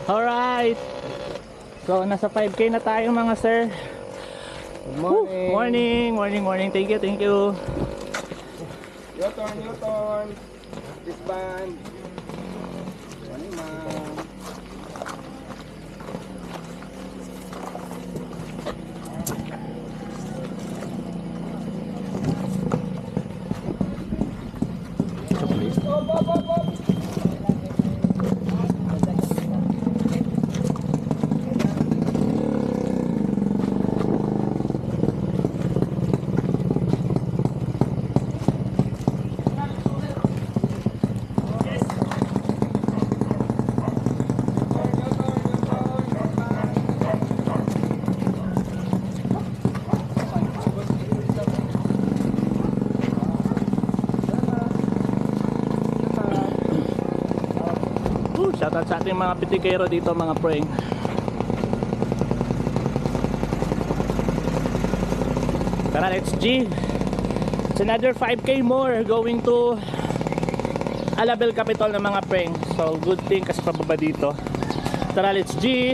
Alright. So, nasa 5K na tayo mga sir. Good morning. Morning. Thank you. Newton. This band. Morning, ma'am. Shoutout sa ating mga pitikero dito mga preng. Tara, let's G. It's another 5K more going to Alabel Capital ng mga preng. So good thing kasi pababa dito. Tara, let's G.